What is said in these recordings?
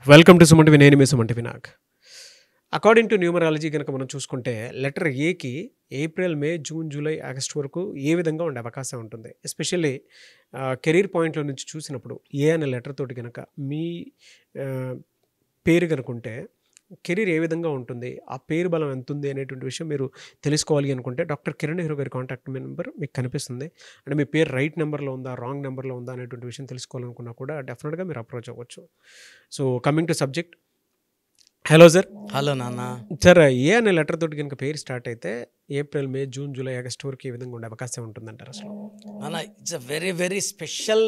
Welcome to Sumantivi. నేను మీ Sumantivi Nag. According to numerology కనుక మనం చూసుకుంటే లెటర్ ఏకి April, May, June, July, August వరకు ఏ విధంగా ఉండే అవకాశం ఉంటుంది. ఎస్పెషల్లీ కెరీర్ పాయింట్లో నుంచి చూసినప్పుడు ఏ అనే లెటర్ తోటి కనుక మీ ఆ, పేరు కనుకుంటే కెరీర్ ఏ విధంగా ఉంటుంది, ఆ పేరు బలం ఎంత ఉంది అనేటువంటి విషయం మీరు తెలుసుకోవాలి అనుకుంటే డాక్టర్ కిరణ్ హీరో గారి కాంటాక్ట్ నెంబర్ మీకు కనిపిస్తుంది. అంటే మీ పేరు రైట్ నెంబర్లో ఉందా, రాంగ్ నెంబర్లో ఉందా అనేటువంటి విషయం తెలుసుకోవాలనుకున్నా కూడా డెఫినెట్గా మీరు అప్రోచ్ అవ్వచ్చు. So coming to subject, hello sir. Hello నాన్న. సార్, ఏ అనే లెటర్ తోటి కనుక పేరు స్టార్ట్ అయితే April, May, June, July, August వరకు ఏ విధంగా ఉండే అవకాశం ఉంటుందంటారు అసలు? నాన్న, it's a very very special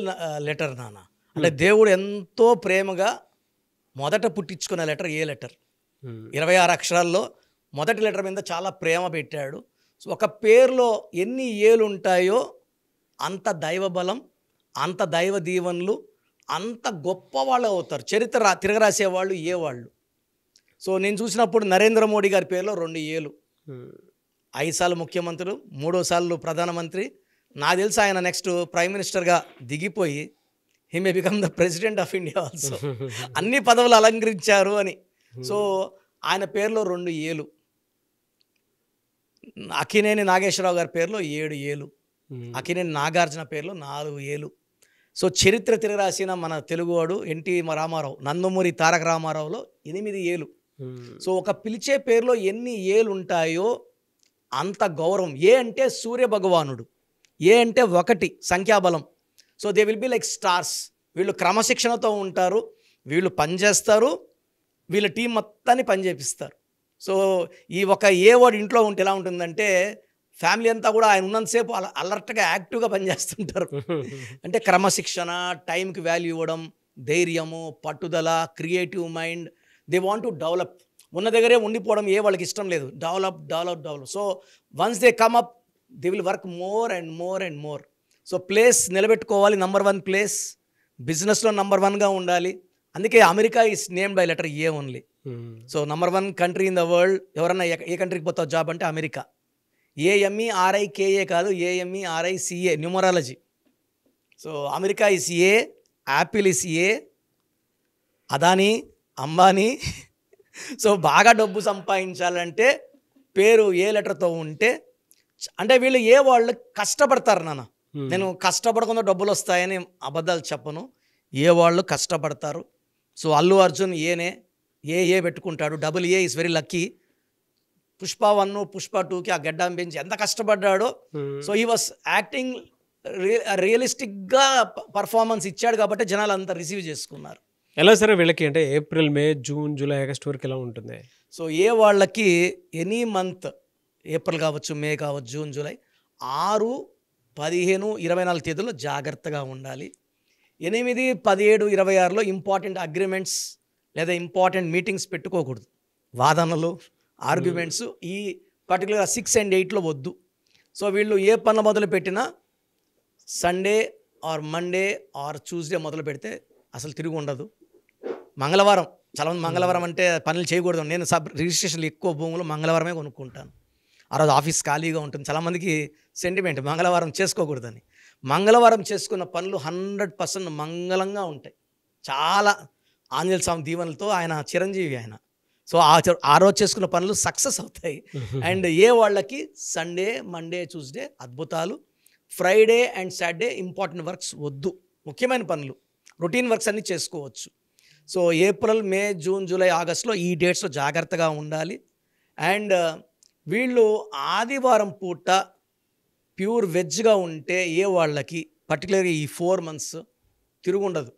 letter నాన్న. అంటే దేవుడు ఎంతో ప్రేమగా మొదట పుట్టించుకున్న లెటర్ ఏ లెటర్. 26 అక్షరాల్లో మొదటి లెటర్ మీద చాలా ప్రేమ పెట్టాడు. సో ఒక పేరులో ఎన్ని ఏలు ఉంటాయో అంత దైవ బలం, అంత దైవ దీవెనలు, అంత గొప్ప వాళ్ళు అవుతారు. చరిత్ర తిరగరాసేవాళ్ళు ఏ వాళ్ళు. సో నేను చూసినప్పుడు నరేంద్ర మోడీ గారి పేరులో 2 ఏలు, 5 సార్లు ముఖ్యమంత్రులు, 3వ సార్లు ప్రధానమంత్రి. నాకు తెలిసి ఆయన నెక్స్ట్ ప్రైమ్ మినిస్టర్గా దిగిపోయి he may become the president of India also. అన్ని పదవులు అలంకరించారు అని. సో ఆయన పేరులో 2 ఏలు. అక్కినేని నాగేశ్వరరావు గారి పేరులో 7 ఏలు, అక్కినేని నాగార్జున పేరులో 4 ఏలు. సో చరిత్ర తిరగరాసిన మన తెలుగువాడు ఎన్టీ రామారావు, నందమూరి తారక రామారావులో 8 ఏలు. సో ఒక పిలిచే పేరులో ఎన్ని ఏలు ఉంటాయో అంత గౌరవం. ఏ అంటే సూర్య భగవానుడు, ఏ అంటే 1 సంఖ్యాబలం. So they will be like stars. వీళ్ళు క్రమశిక్షణతో ఉంటారు, వీళ్ళు పనిచేస్తారు, వీళ్ళ టీం మొత్తాన్ని పనిచేపిస్తారు. సో ఈ ఒక ఏ వర్డ్ ఇంట్లో ఉంటే ఎలా ఉంటుందంటే ఫ్యామిలీ అంతా కూడా ఆయన ఉన్నంతసేపు అలర్ట్గా యాక్టివ్గా పనిచేస్తుంటారు. అంటే క్రమశిక్షణ, టైంకి వాల్యూ ఇవ్వడం, ధైర్యము, పట్టుదల, creative mind. They want to develop. ఉన్న దగ్గరే ఉండిపోవడం ఏ వాళ్ళకి ఇష్టం లేదు. Develop develop develop. So once they come up they will work more and more and more. So place నిలబెట్టుకోవాలి, నంబర్ 1 ప్లేస్. బిజినెస్లో నంబర్ 1గా ఉండాలి. అందుకే America is named by letter A only. So number 1 country in the world. ఎవరన్నా ఏ కంట్రీకి పోతావు జాబ్ అంటే అమెరికా. AMERIKA కాదు, AMERICA numerology. So America is a, Apple is a, Adani, Ambani. So బాగా డబ్బు సంపాదించాలంటే పేరు ఏ లెటర్తో ఉంటే, అంటే వీళ్ళు ఏ వాళ్ళు కష్టపడతారు నాన్న. నేను కష్టపడకుండా డబ్బులు వస్తాయని అబద్ధాలు చెప్పను. ఏ వాళ్ళు కష్టపడతారు. సో అల్లు అర్జున్ ఏ పెట్టుకుంటాడు. AA is very lucky. Pushpa 1, Pushpa 2కి ఆ గడ్డం పెంచి ఎంత కష్టపడ్డాడో. సో హీ వాస్ యాక్టింగ్ రియలిస్టిక్గా పర్ఫార్మెన్స్ ఇచ్చాడు కాబట్టి జనాలు అంతా రిసీవ్ చేసుకున్నారు. ఎలా సరే వీళ్ళకి అంటే April, May, June, July, August వరకు ఎలా ఉంటుంది? సో ఏ వాళ్ళకి ఎనీ మంత్, ఏప్రిల్ కావచ్చు, మే కావచ్చు, జూన్, జూలై 6, 15, 24 తేదీల్లో జాగ్రత్తగా ఉండాలి. 8, 17, 26లో ఇంపార్టెంట్ అగ్రిమెంట్స్ లేదా ఇంపార్టెంట్ మీటింగ్స్ పెట్టుకోకూడదు. వాదనలు, ఆర్గ్యుమెంట్స్ ఈ పర్టికులర్గా 6 and 8లో వద్దు. సో వీళ్ళు ఏ పనులు మొదలు పెట్టినా Sunday or Monday or Tuesday మొదలు పెడితే అసలు తిరిగి ఉండదు. మంగళవారం, చాలామంది మంగళవారం అంటే పనులు చేయకూడదు. నేను రిజిస్ట్రేషన్లు ఎక్కువ భూములు మంగళవారమే కొనుక్కుంటాను. ఆ రోజు ఆఫీస్ ఖాళీగా ఉంటుంది. చాలామందికి సెంటిమెంట్ మంగళవారం చేసుకోకూడదని. మంగళవారం చేసుకున్న పనులు 100% మంగళంగా ఉంటాయి. చాలా ఆంజనేయ స్వామి దీవెనలతో, ఆయన చిరంజీవి ఆయన. సో ఆ రోజు చేసుకున్న పనులు సక్సెస్ అవుతాయి. అండ్ ఏ వాళ్ళకి సండే, మండే, ట్యూస్డే అద్భుతాలు. Friday and Saturday important works వద్దు. ముఖ్యమైన పనులు, రొటీన్ వర్క్స్ అన్నీ చేసుకోవచ్చు. So April, May, June, July, ఆగస్ట్లో ఈ డేట్స్లో జాగ్రత్తగా ఉండాలి. అండ్ వీళ్ళు ఆదివారం పూట ప్యూర్ వెజ్గా ఉంటే ఏ వాళ్ళకి పర్టికులర్గా ఈ 4 months తిరుగుండదు.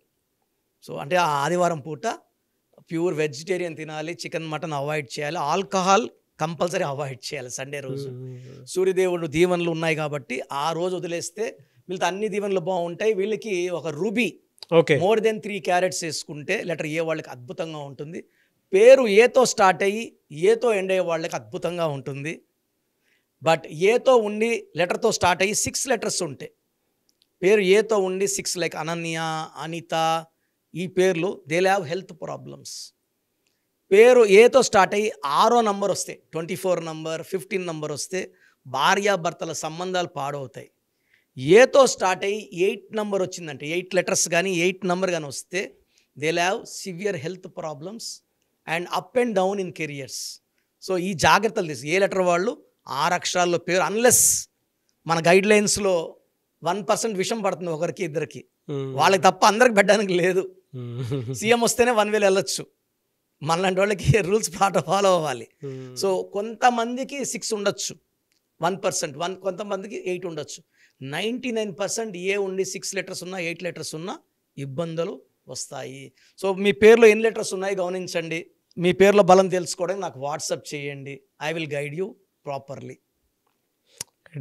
సో అంటే ఆ ఆదివారం పూట ప్యూర్ వెజిటేరియన్ తినాలి, చికెన్, మటన్ అవాయిడ్ చేయాలి, ఆల్కహాల్ కంపల్సరీ అవాయిడ్ చేయాలి. సండే రోజు సూర్యదేవుడు దీవెనలు ఉన్నాయి కాబట్టి ఆ రోజు వదిలేస్తే వీళ్ళతో అన్ని దీవెనలు బాగుంటాయి. వీళ్ళకి ఒక రూబీ మోర్ దెన్ 3 carats వేసుకుంటే లెటర్ ఏ వాళ్ళకి అద్భుతంగా ఉంటుంది. పేరు ఏతో స్టార్ట్ అయ్యి ఏతో ఎండ్ అయ్యే వాళ్ళకి అద్భుతంగా ఉంటుంది. బట్ ఏతో ఉండి లెటర్తో స్టార్ట్ అయ్యి 6 letters ఉంటాయి. పేరు ఏతో ఉండి 6 లైక్ అనన్య, అనిత, ఈ పేర్లు దే హ్యావ్ హెల్త్ ప్రాబ్లమ్స్. పేరు ఏతో స్టార్ట్ అయ్యి 6వ నంబర్ వస్తే, 24 నంబర్, 15 నంబర్ వస్తే భార్యాభర్తల సంబంధాలు పాడవుతాయి. ఏతో స్టార్ట్ అయ్యి 8 నంబర్ వచ్చిందంటే, 8 letters కానీ 8 నంబర్ కానీ వస్తే they'll have severe health problems and up and down in careers. So ఈ జాగ్రత్తలు తీసి ఏ లెటర్ వాళ్ళు 6 అక్షరాల్లో పేరు, అన్లెస్ మన గైడ్ లైన్స్లో 1% విషం పడుతుంది ఒకరికి ఇద్దరికి, వాళ్ళకి తప్ప అందరికి పెట్టడానికి లేదు. సీఎం వస్తేనే 1 వేలు వెళ్ళొచ్చు, మనలాంటి వాళ్ళకి రూల్స్ ఫాలో అవ్వాలి. సో కొంతమందికి 6 ఉండొచ్చు, 1%, కొంతమందికి 8 ఉండొచ్చు. 99% ఏ ఉండి 6 లెటర్స్ ఉన్నా 8 లెటర్స్ ఉన్నా ఇబ్బందులు వస్తాయి. సో మీ పేరులో ఎన్ని లెటర్స్ ఉన్నాయి గమనించండి. మీ పేరులో బలం తెలుసుకోవడానికి నాకు వాట్సాప్ చేయండి. I will guide you properly.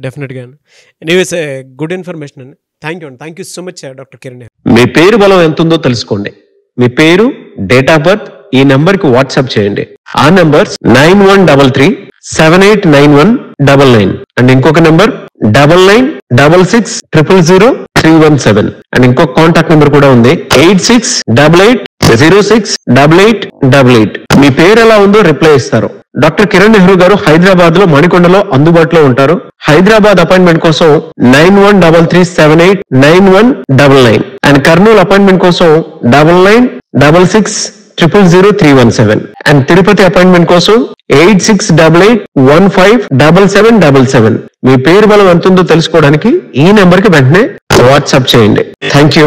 డెఫినెట్గా అండి. ఎనీవేస్ గుడ్ ఇన్ఫర్మేషన్ అండి. Thank you so much doctor Kiran. మీ పేరు బలం ఎంత ఉందో తెలుసుకోండి. మీ పేరు, డేట్ ఆఫ్ బర్త్ ఈ నంబర్ కి వాట్సాప్ చేయండి. ఆ నంబర్ 9133789199 అండ్ ఇంకొక నంబర్ 9966000317 అండ్ ఇంకొక కాంటాక్ట్ నెంబర్ కూడా ఉంది 8688068888. మీ పేరు ఎలా ఉందో రిప్లై ఇస్తారు. డాక్టర్ కిరణ్ నెహ్రూ గారు హైదరాబాద్ లో మణికొండలో అందుబాటులో ఉంటారు. హైదరాబాద్ అపాయింట్మెంట్ కోసం 9133789199 అండ్ కర్నూలు అపాయింట్మెంట్ కోసం 9966000317 అండ్ తిరుపతి అపాయింట్మెంట్ కోసం 8688157777. మీ పేరు బలం ఎంత ఉందో తెలుసుకోవడానికి ఈ నెంబర్ కి వెంటనే వాట్సాప్ చేయండి. Thank you.